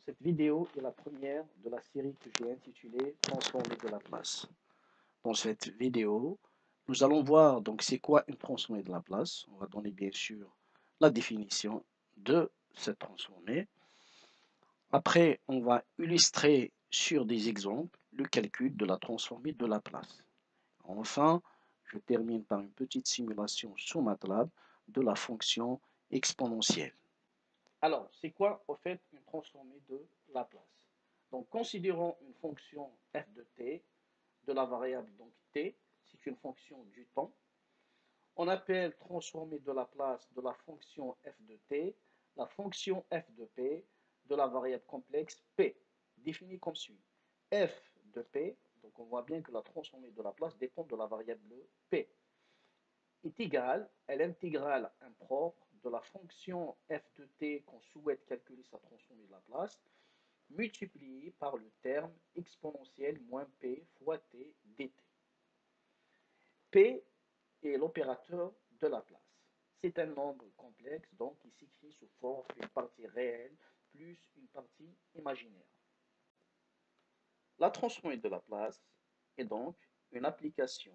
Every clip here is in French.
Cette vidéo est la première de la série que j'ai intitulée Transformer de la place. Dans cette vidéo, nous allons voir donc c'est quoi une transformée de la place. On va donner bien sûr la définition de cette transformée. Après, on va illustrer sur des exemples le calcul de la transformée de la place. Enfin, je termine par une petite simulation sur MATLAB de la fonction exponentielle. Alors, c'est quoi au fait une transformée de Laplace? Donc, considérons une fonction f de t de la variable donc t, c'est une fonction du temps. On appelle transformée de Laplace de la fonction f de t, la fonction f de p de la variable complexe p, définie comme suit. F de p, donc on voit bien que la transformée de Laplace dépend de la variable p, est égale à l'intégrale impropre de la fonction f de t qu'on souhaite calculer sa transformée de Laplace, multipliée par le terme exponentiel moins p fois t dt. P est l'opérateur de Laplace. C'est un nombre complexe, donc il s'écrit sous forme d'une partie réelle plus une partie imaginaire. La transformée de Laplace est donc une application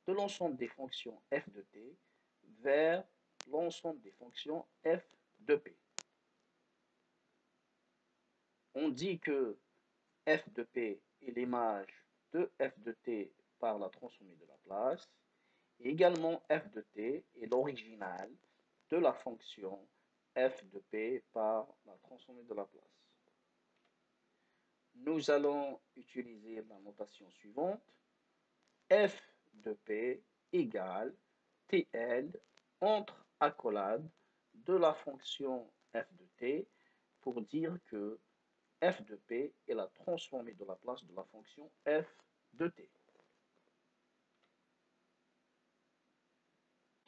de l'ensemble des fonctions f de t vers l'ensemble des fonctions f de p. On dit que f de p est l'image de f de t par la transformée de Laplace, et également f de t est l'original de la fonction f de p par la transformée de Laplace. Nous allons utiliser la notation suivante. F de p égale TL entre accolades de la fonction f de t pour dire que f de p est la transformée de Laplace de la fonction f de t.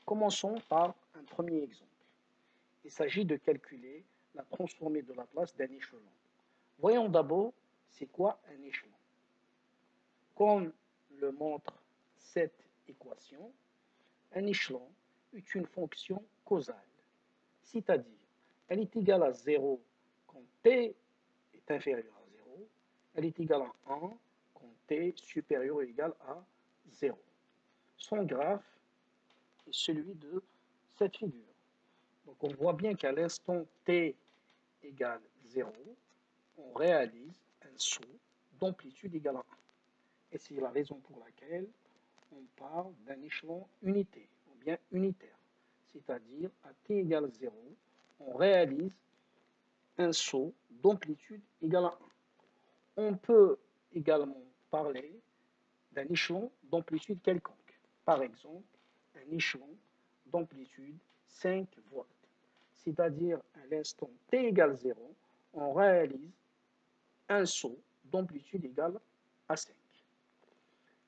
Commençons par un premier exemple. Il s'agit de calculer la transformée de Laplace d'un échelon. Voyons d'abord c'est quoi un échelon. Comme le montre cette équation, un échelon est une fonction causale, c'est-à-dire elle est égale à 0 quand t est inférieur à 0, elle est égale à 1 quand t est supérieur ou égal à 0. Son graphe est celui de cette figure. Donc on voit bien qu'à l'instant t égale 0, on réalise un saut d'amplitude égale à 1. Et c'est la raison pour laquelle on parle d'un échelon unité, ou bien unitaire. C'est-à-dire, à t égale 0, on réalise un saut d'amplitude égale à 1. On peut également parler d'un échelon d'amplitude quelconque. Par exemple, un échelon d'amplitude 5 volts. C'est-à-dire, à l'instant t égale 0, on réalise un saut d'amplitude égale à 5.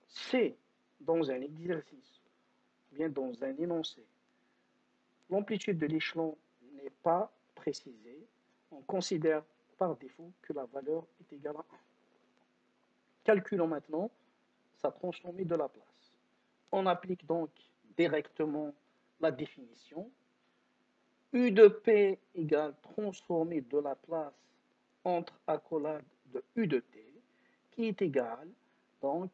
C'est dans un exercice, bien dans un énoncé, l'amplitude de l'échelon n'est pas précisée, on considère par défaut que la valeur est égale à 1. Calculons maintenant sa transformée de Laplace. On applique donc directement la définition. U de P égale transformée de Laplace entre accolade de U de T, qui est égale donc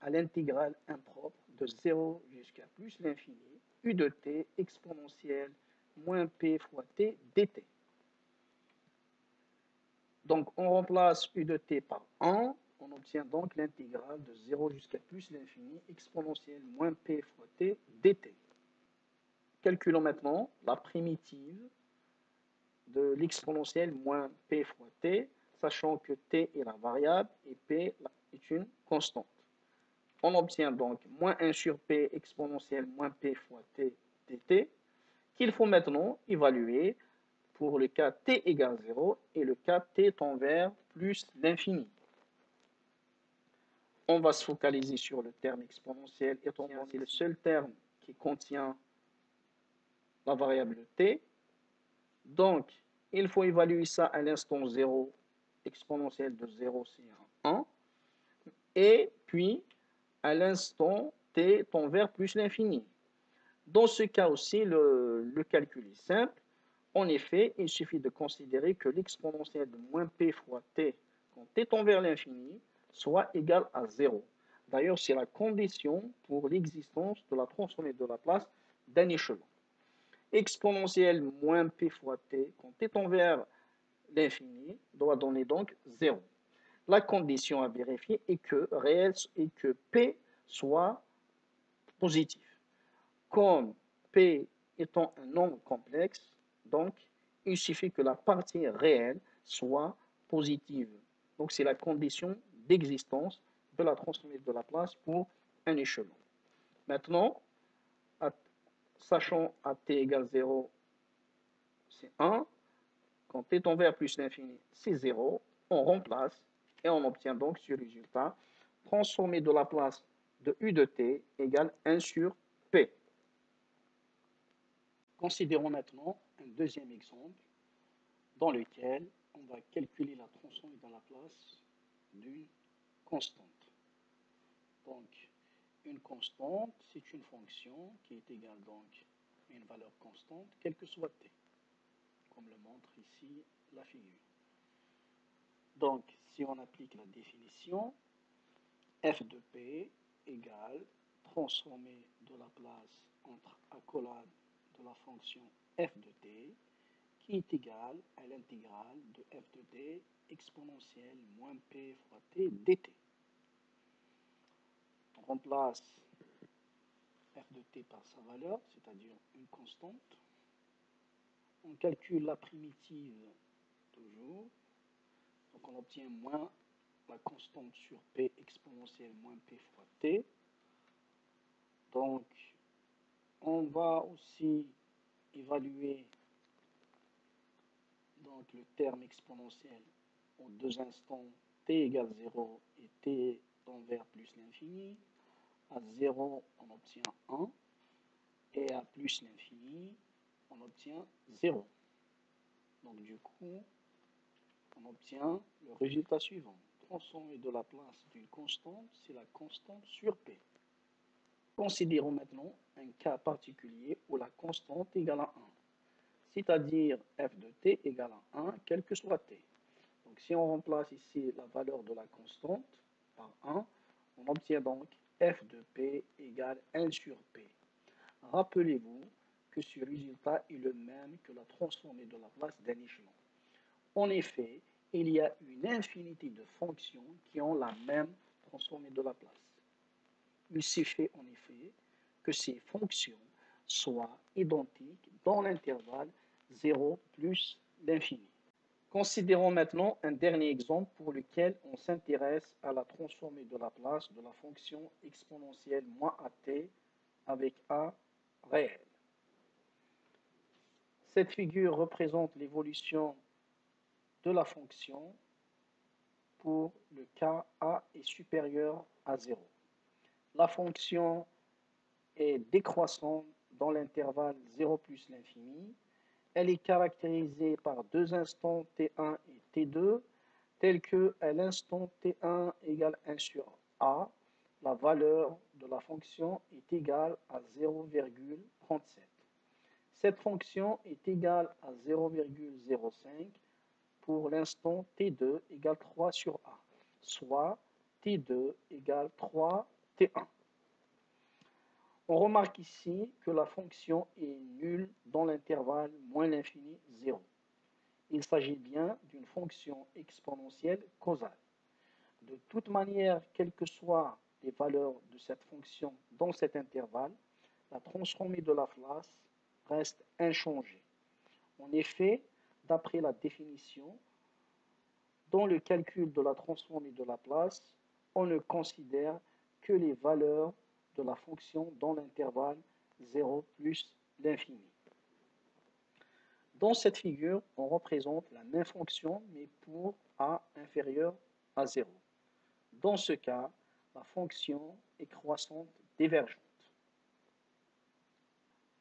à l'intégrale impropre de 0 jusqu'à plus l'infini, U de T exponentielle moins P fois T dt. Donc on remplace U de T par 1, on obtient donc l'intégrale de 0 jusqu'à plus l'infini exponentielle moins P fois T dt. Calculons maintenant la primitive de l'exponentielle moins P fois T, sachant que T est la variable et P est une constante. On obtient donc moins 1 sur P exponentielle moins P fois T dt, qu'il faut maintenant évaluer pour le cas T égale 0 et le cas T tend vers plus l'infini. On va se focaliser sur le terme exponentiel, étant donné que c'est le seul terme qui contient la variable T. Donc, il faut évaluer ça à l'instant 0, exponentielle de 0, c'est 1. Et puis, à l'instant t tend vers plus l'infini. Dans ce cas aussi, le calcul est simple. En effet, il suffit de considérer que l'exponentielle de moins p fois t quand t tend vers l'infini soit égal à 0. D'ailleurs, c'est la condition pour l'existence de la transformée de Laplace d'un échelon. Exponentielle moins p fois t quand t tend vers l'infini doit donner donc 0. La condition à vérifier est que p soit positif. Comme p étant un nombre complexe, donc il suffit que la partie réelle soit positive. Donc c'est la condition d'existence de la transformée de Laplace pour un échelon. Maintenant, sachant à t égale 0, c'est 1. Quand t tend vers plus l'infini, c'est 0. On remplace et on obtient donc ce résultat. Transformée de Laplace de u de t égale 1 sur p. Considérons maintenant un deuxième exemple dans lequel on va calculer la transformée de Laplace d'une constante. Donc, une constante, c'est une fonction qui est égale donc à une valeur constante, quelle que soit t, comme le montre ici la figure. Donc, si on applique la définition, f de p égale transformée de Laplace entre accolade de la fonction f de t, qui est égal à l'intégrale de f de t exponentielle moins p fois t dt. On remplace f de t par sa valeur, c'est-à-dire une constante. On calcule la primitive toujours. Donc on obtient moins la constante sur p exponentielle moins p fois t. Donc on va aussi évaluer donc le terme exponentiel aux deux instants t égale 0 et t tend vers plus l'infini. À 0, on obtient 1 et à plus l'infini, on obtient 0. Donc du coup, on obtient le résultat suivant. Transformée de Laplace d'une constante, c'est la constante sur p. Considérons maintenant un cas particulier où la constante est égale à 1. C'est-à-dire f de t égale à 1, quel que soit t. Donc si on remplace ici la valeur de la constante par 1, on obtient donc f de p égale 1 sur p. Rappelez-vous que ce résultat est le même que la transformée de Laplace d'un échelon. En effet, il y a une infinité de fonctions qui ont la même transformée de Laplace. Il suffit en effet que ces fonctions soient identiques dans l'intervalle 0 plus l'infini. Considérons maintenant un dernier exemple pour lequel on s'intéresse à la transformée de Laplace de la fonction exponentielle moins at avec a réel. Cette figure représente l'évolution de la fonction pour le cas a est supérieur à 0. La fonction est décroissante dans l'intervalle 0 plus l'infini. Elle est caractérisée par deux instants t1 et t2, tels que à l'instant t1 égale 1 sur a, la valeur de la fonction est égale à 0,37. Cette fonction est égale à 0,05 pour l'instant t2 égale 3 sur a, soit t2 égale 3 t1. On remarque ici que la fonction est nulle dans l'intervalle moins l'infini 0. Il s'agit bien d'une fonction exponentielle causale. De toute manière, quelles que soient les valeurs de cette fonction dans cet intervalle, la transformée de Laplace reste inchangée. En effet, d'après la définition, dans le calcul de la transformée de Laplace, on ne considère que les valeurs de la fonction dans l'intervalle 0 plus l'infini. Dans cette figure, on représente la même fonction, mais pour a inférieur à 0. Dans ce cas, la fonction est croissante divergente.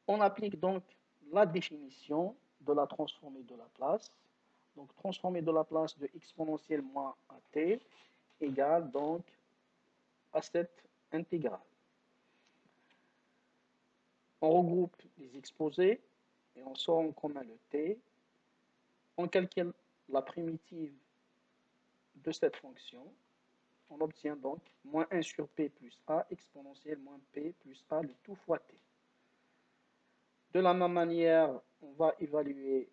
On applique donc la définition de la transformée de Laplace. Donc, transformée de Laplace de exponentielle moins at égale donc à cette intégrale. On regroupe les exposés. et on sort en commun le t. On calcule la primitive de cette fonction. On obtient donc moins 1 sur p plus a exponentielle moins p plus a le tout fois t. De la même manière, on va évaluer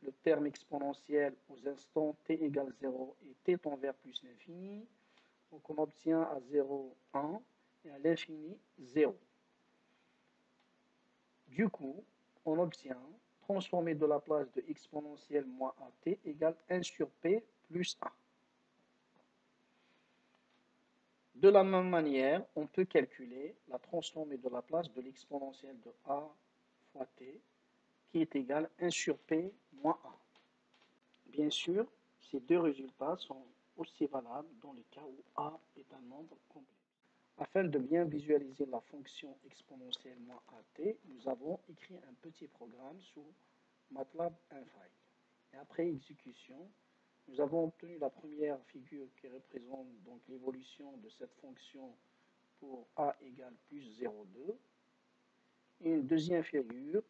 le terme exponentiel aux instants t égale 0 et t tend vers plus l'infini. Donc on obtient à 0, 1 et à l'infini 0. Du coup, on obtient transformé de la place de exponentielle moins at égale 1 sur p plus a. De la même manière, on peut calculer la transformée de la place de l'exponentielle de a fois t qui est égale 1 sur p moins a. Bien sûr, ces deux résultats sont aussi valables dans le cas où a est un nombre complexe. Afin de bien visualiser la fonction exponentielle moins at, nous avons écrit un petit programme sous MATLAB Infile. Et après exécution, nous avons obtenu la première figure qui représente donc l'évolution de cette fonction pour a égale plus 0,2 et une deuxième figure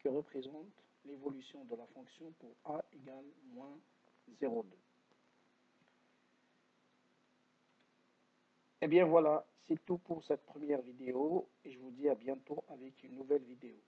qui représente l'évolution de la fonction pour a égale moins 0,2. Et bien voilà, c'est tout pour cette première vidéo et je vous dis à bientôt avec une nouvelle vidéo.